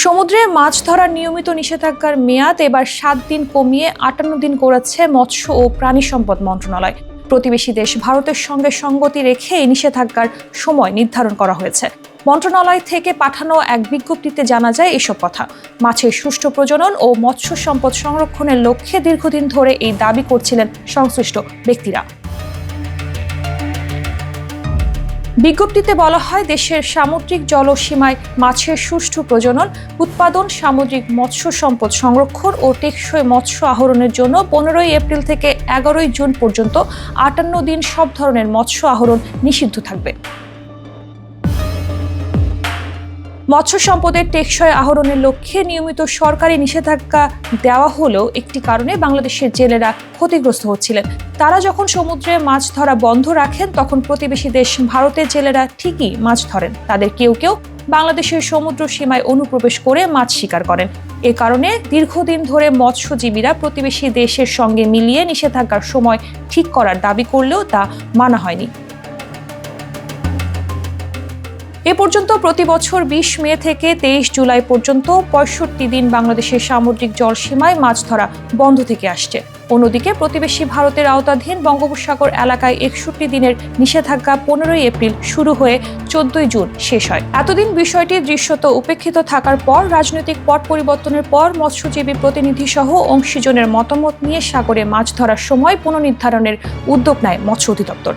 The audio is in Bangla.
সমুদ্রে মাছ ধরার নিয়মিত নিষেধাজ্ঞার মেয়াদ এবার 7 দিন কমিয়ে 58 দিন করেছে মৎস্য ও প্রাণী সম্পদ মন্ত্রণালয়। প্রতিবেশী দেশ ভারতের সঙ্গে সঙ্গতি রেখে এই নিষেধাজ্ঞার সময় নির্ধারণ করা হয়েছে। মন্ত্রণালয় থেকে পাঠানো এক বিজ্ঞপ্তিতে জানা যায় এসব কথা। মাছের সুষ্ঠু প্রজনন ও মৎস্য সম্পদ সংরক্ষণের লক্ষ্যে দীর্ঘদিন ধরে এই দাবি করছিলেন সংশ্লিষ্ট ব্যক্তিরা। বিজ্ঞপ্তিতে বলা হয়, দেশের সামুদ্রিক জলসীমায় মাছের সুষ্ঠু প্রজনন, উৎপাদন, সামুদ্রিক মৎস্য সম্পদ সংরক্ষণ ও টেকসই মৎস্য আহরণের জন্য 15 এপ্রিল থেকে 11 জুন পর্যন্ত 58 দিন সব ধরনের মৎস্য আহরণ নিষিদ্ধ থাকবে। মৎস্য সম্পদের টেকসই আহরণের লক্ষ্যে নিয়মিত সরকারি নিষেধাজ্ঞা দেওয়া হলেও একটি কারণে বাংলাদেশের জেলেরা ক্ষতিগ্রস্ত হচ্ছিলেন। তারা যখন সমুদ্রে মাছ ধরা বন্ধ রাখেন, তখন প্রতিবেশী দেশ ভারতের জেলেরা ঠিকই মাছ ধরেন। তাদের কেউ কেউ বাংলাদেশের সমুদ্র সীমায় অনুপ্রবেশ করে মাছ শিকার করেন। এ কারণে দীর্ঘদিন ধরে মৎস্যজীবীরা প্রতিবেশী দেশের সঙ্গে মিলিয়ে নিষেধাজ্ঞার সময় ঠিক করার দাবি করলেও তা মানা হয়নি। এ পর্যন্ত প্রতি বছর 20 মে থেকে 23 জুলাই পর্যন্ত 65 দিন বাংলাদেশের সামুদ্রিক জলসীমায় মাছ ধরা বন্ধ থেকে আসছে। অন্যদিকে প্রতিবেশী ভারতের আওতাধীন বঙ্গোপসাগর এলাকায় 61 দিনের নিষেধাজ্ঞা 15 এপ্রিল শুরু হয়ে 14 জুন শেষ হয়। এতদিন বিষয়টি দৃশ্যত উপেক্ষিত থাকার পর রাজনৈতিক পট পরিবর্তনের পর মৎস্যজীবী প্রতিনিধি সহ অংশীজনের মতামত নিয়ে সাগরে মাছ ধরার সময় পুনর্নির্ধারণের উদ্যোগ নেয় মৎস্য অধিদপ্তর।